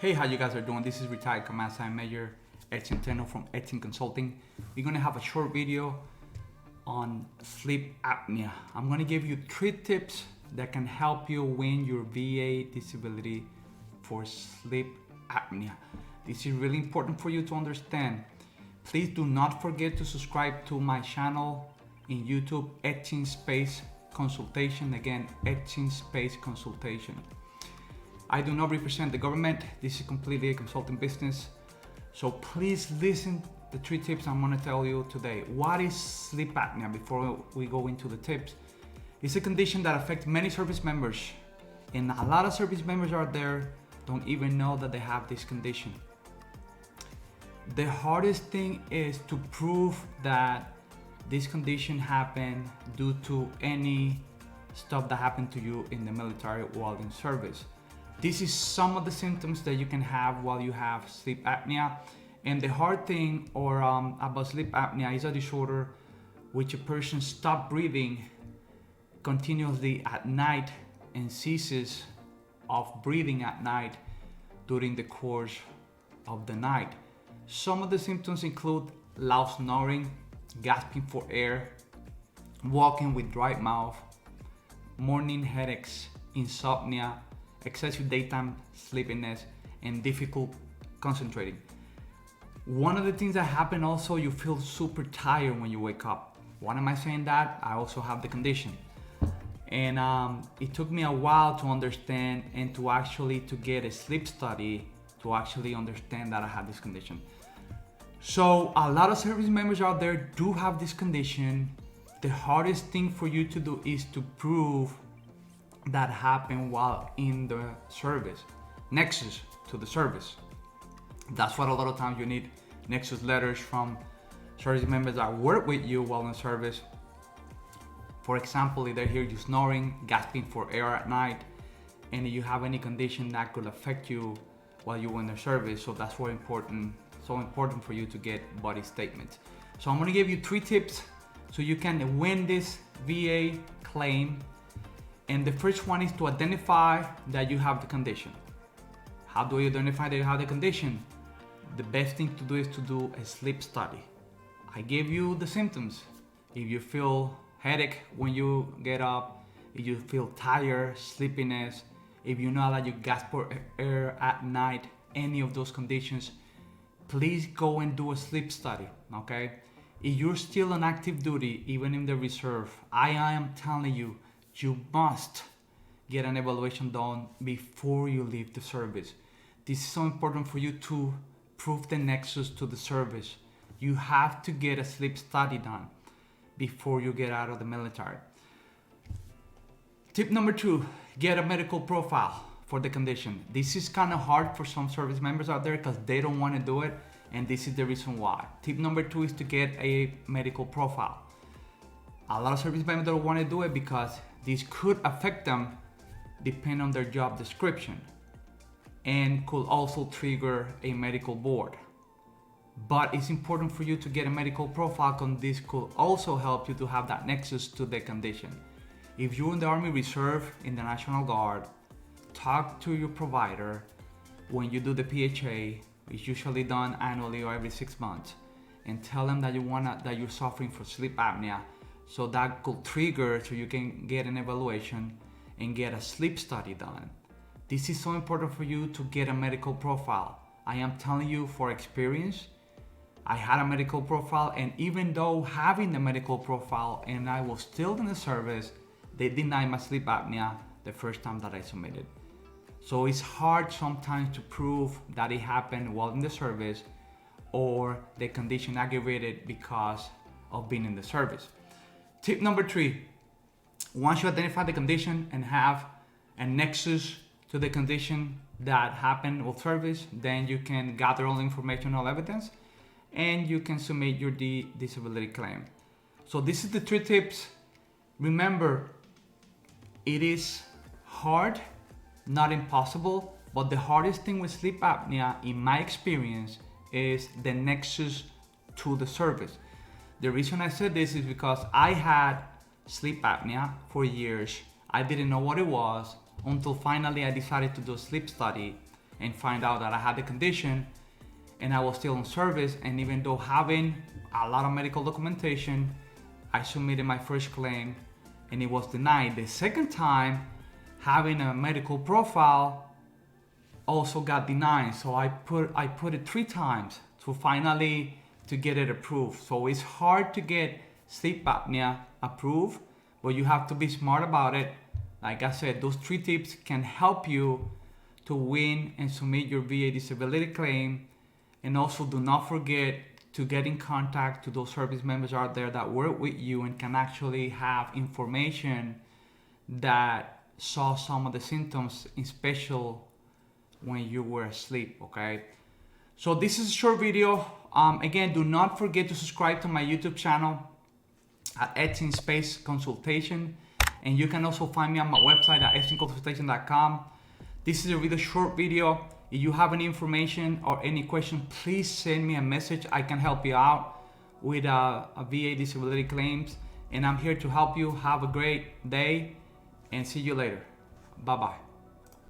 Hey, how you guys are doing? This is retired Command Sign Major Ed Centeno from Ed Consulting. We're gonna have a short video on sleep apnea. I'm gonna give you 3 tips that can help you win your VA disability for sleep apnea. This is really important for you to understand. Please do not forget to subscribe to my channel in YouTube, Etching Space Consultation. Again, Etching Space Consultation. I do not represent the government. This is completely a consulting business. So please listen to the 3 tips I'm gonna tell you today. What is sleep apnea? Before we go into the tips, it's a condition that affects many service members. And a lot of service members out there don't even know that they have this condition. The hardest thing is to prove that this condition happened due to any stuff that happened to you in the military while in service. This is some of the symptoms that you can have while you have sleep apnea. And the hard thing about sleep apnea is a disorder which a person stops breathing continuously at night and ceases of breathing at night during the course of the night. Some of the symptoms include loud snoring, gasping for air, walking with dry mouth, morning headaches, insomnia, excessive daytime sleepiness, and difficult concentrating. One of the things that happen also, you feel super tired when you wake up. Why am I saying that? I also have the condition. And it took me a while to understand and to get a sleep study to actually understand that I had this condition. So a lot of service members out there do have this condition. The hardest thing for you to do is to prove that happened while in the service, nexus to the service. That's what a lot of times you need nexus letters from service members that work with you while in service. For example, if they hear you snoring, gasping for air at night, and if you have any condition that could affect you while you're in the service. So that's so important for you to get body statements. So I'm gonna give you 3 tips so you can win this VA claim. And the first one is to identify that you have the condition. How do you identify that you have the condition? The best thing to do is to do a sleep study. I gave you the symptoms. If you feel headache when you get up, if you feel tired, sleepiness, if you know that you gasp for air at night, any of those conditions, please go and do a sleep study, okay? If you're still on active duty, even in the reserve, I am telling you, you must get an evaluation done before you leave the service. This is so important for you to prove the nexus to the service. You have to get a sleep study done before you get out of the military. Tip number 2, get a medical profile for the condition. This is kind of hard for some service members out there because they don't want to do it, and this is the reason why. Tip number 2 is to get a medical profile. A lot of service members don't want to do it because this could affect them depending on their job description and could also trigger a medical board. But it's important for you to get a medical profile because this could also help you to have that nexus to the condition. If you're in the Army Reserve, in the National Guard, talk to your provider when you do the PHA. It's usually done annually or every 6 months, and tell them that you're suffering from sleep apnea. So that could trigger so you can get an evaluation and get a sleep study done. This is so important for you to get a medical profile. I am telling you for experience, I had a medical profile, and even though having the medical profile and I was still in the service, they denied my sleep apnea the first time that I submitted. So it's hard sometimes to prove that it happened while in the service or the condition aggravated because of being in the service. Tip number 3, once you identify the condition and have a nexus to the condition that happened with service, then you can gather all the information, all evidence, and you can submit your disability claim. So this is the 3 tips. Remember, it is hard, not impossible, but the hardest thing with sleep apnea, in my experience, is the nexus to the service. The reason I said this is because I had sleep apnea for years. I didn't know what it was until finally I decided to do a sleep study and find out that I had the condition and I was still on service. And even though having a lot of medical documentation, I submitted my first claim and it was denied. The second time, having a medical profile also got denied. So I put it 3 times to finally to get it approved. So it's hard to get sleep apnea approved, but you have to be smart about it. Like I said, those 3 tips can help you to win and submit your VA disability claim. And also do not forget to get in contact to those service members out there that work with you and can actually have information that saw some of the symptoms, in special when you were asleep, okay? So this is a short video. Again, do not forget to subscribe to my YouTube channel at Etching Space Consultation. And you can also find me on my website at etchingconsultation.com. This is a really short video. If you have any information or any question, please send me a message. I can help you out with a VA disability claims. And I'm here to help you. Have a great day and see you later. Bye-bye.